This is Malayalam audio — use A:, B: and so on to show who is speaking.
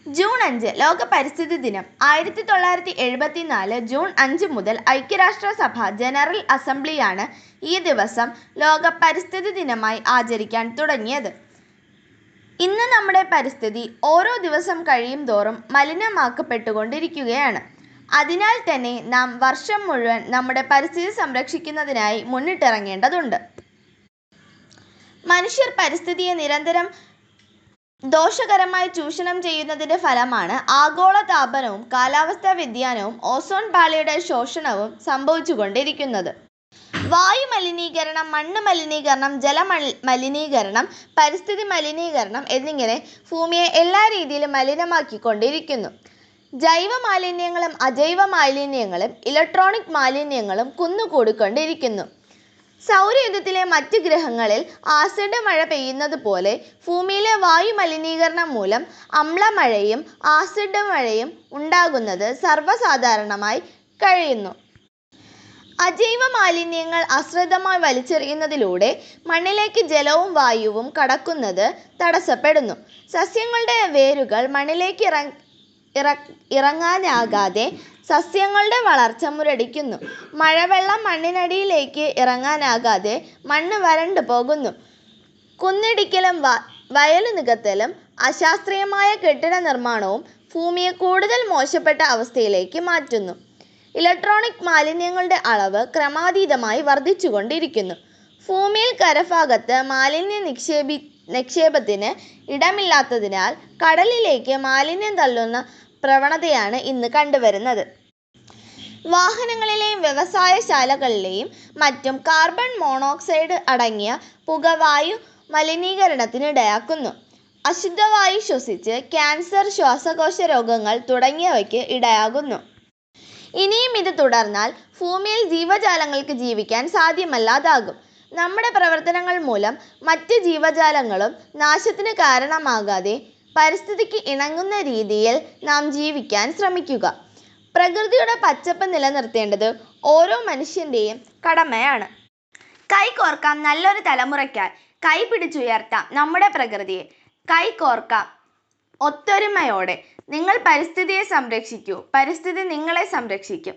A: ജൂൺ 5 ലോക പരിസ്ഥിതി ദിനം. 1974 ജൂൺ 5 മുതൽ ഐക്യരാഷ്ട്രസഭ ജനറൽ അസംബ്ലിയാണ് ഈ ദിവസം ലോക പരിസ്ഥിതി ദിനമായി ആചരിക്കാൻ തുടങ്ങിയത്. ഇന്ന് നമ്മുടെ പരിസ്ഥിതി ഓരോ ദിവസം കഴിയും തോറും മലിനമാക്കപ്പെട്ടുകൊണ്ടിരിക്കുകയാണ്. അതിനാൽ തന്നെ നാം വർഷം മുഴുവൻ നമ്മുടെ പരിസ്ഥിതി സംരക്ഷിക്കുന്നതിനായി മുന്നിട്ടിറങ്ങേണ്ടതുണ്ട്. മനുഷ്യർ പരിസ്ഥിതിയെ നിരന്തരം ദോഷകരമായി ചൂഷണം ചെയ്യുന്നതിന്റെ ഫലമാണ് ആഗോളതാപനവും കാലാവസ്ഥാ വ്യതിയാനവും ഓസോൺ പാളിയുടെ ശോഷണവും സംഭവിച്ചുകൊണ്ടിരിക്കുന്നത്. വായു മലിനീകരണം, മണ്ണ് മലിനീകരണം, മലിനീകരണം, പരിസ്ഥിതി മലിനീകരണം എന്നിങ്ങനെ ഭൂമിയെ എല്ലാ രീതിയിലും മലിനമാക്കിക്കൊണ്ടിരിക്കുന്നു. ജൈവ മാലിന്യങ്ങളും അജൈവ മാലിന്യങ്ങളും ഇലക്ട്രോണിക് മാലിന്യങ്ങളും കുന്നുകൂടിക്കൊണ്ടിരിക്കുന്നു. സൗരയൂഥത്തിലെ മറ്റ് ഗ്രഹങ്ങളിൽ ആസിഡ് മഴ പെയ്യുന്നത് പോലെ ഭൂമിയിലെ വായു മലിനീകരണം മൂലം അമ്ലമഴയും ആസിഡ് മഴയും ഉണ്ടാകുന്നത് സർവ്വസാധാരണമായി കഴിയുന്നു. അജൈവ മാലിന്യങ്ങൾ അശ്രദ്ധമായി വലിച്ചെറിയുന്നതിലൂടെ മണ്ണിലേക്ക് ജലവും വായുവും കടക്കുന്നത് തടസ്സപ്പെടുന്നു. സസ്യങ്ങളുടെ വേരുകൾ മണ്ണിലേക്ക് ഇറങ്ങാനാകാതെ സസ്യങ്ങളുടെ വളർച്ച മുരടിക്കുന്നു. മഴവെള്ളം മണ്ണിനടിയിലേക്ക് ഇറങ്ങാനാകാതെ മണ്ണ് വരണ്ടു പോകുന്നു. കുന്നിടിക്കലും വയല് നികത്തലും അശാസ്ത്രീയമായ കെട്ടിട നിർമ്മാണവും ഭൂമിയെ കൂടുതൽ മോശപ്പെട്ട അവസ്ഥയിലേക്ക് മാറ്റുന്നു. ഇലക്ട്രോണിക് മാലിന്യങ്ങളുടെ അളവ് ക്രമാതീതമായി വർദ്ധിച്ചുകൊണ്ടിരിക്കുന്നു. ഭൂമിയിൽ കരഭാഗത്ത് മാലിന്യ നിക്ഷേപത്തിന് ഇടമില്ലാത്തതിനാൽ കടലിലേക്ക് മാലിന്യം തള്ളുന്ന പ്രവണതയാണ് ഇന്ന് കണ്ടുവരുന്നത്. വാഹനങ്ങളിലെയും വ്യവസായശാലകളിലെയും മറ്റും കാർബൺ മോണോക്സൈഡ് അടങ്ങിയ പുക വായു മലിനീകരണത്തിനിടയാക്കുന്നു. അശുദ്ധവായു ശ്വസിച്ച് ക്യാൻസർ, ശ്വാസകോശ രോഗങ്ങൾ തുടങ്ങിയവയ്ക്ക് ഇടയാകുന്നു. ഇനിയും ഇത് തുടർന്നാൽ ഭൂമിയിൽ ജീവജാലങ്ങൾക്ക് ജീവിക്കാൻ സാധ്യമല്ലാതാകും. നമ്മുടെ പ്രവർത്തനങ്ങൾ മൂലം മറ്റ് ജീവജാലങ്ങളും നാശത്തിന് കാരണമാകാതെ പരിസ്ഥിതിക്ക് ഇണങ്ങുന്ന രീതിയിൽ നാം ജീവിക്കാൻ ശ്രമിക്കുക. പ്രകൃതിയുടെ പച്ചപ്പ് നിലനിർത്തേണ്ടത് ഓരോ മനുഷ്യന്റെയും കടമയാണ്. കൈകോർക്കാം നല്ലൊരു തലമുറയ്ക്കായി. കൈപിടിച്ചുയർത്താം നമ്മുടെ പ്രകൃതിയെ. കൈകോർക്കാം ഒത്തൊരുമയോടെ. നിങ്ങൾ പരിസ്ഥിതിയെ സംരക്ഷിക്കൂ, പരിസ്ഥിതി നിങ്ങളെ സംരക്ഷിക്കും.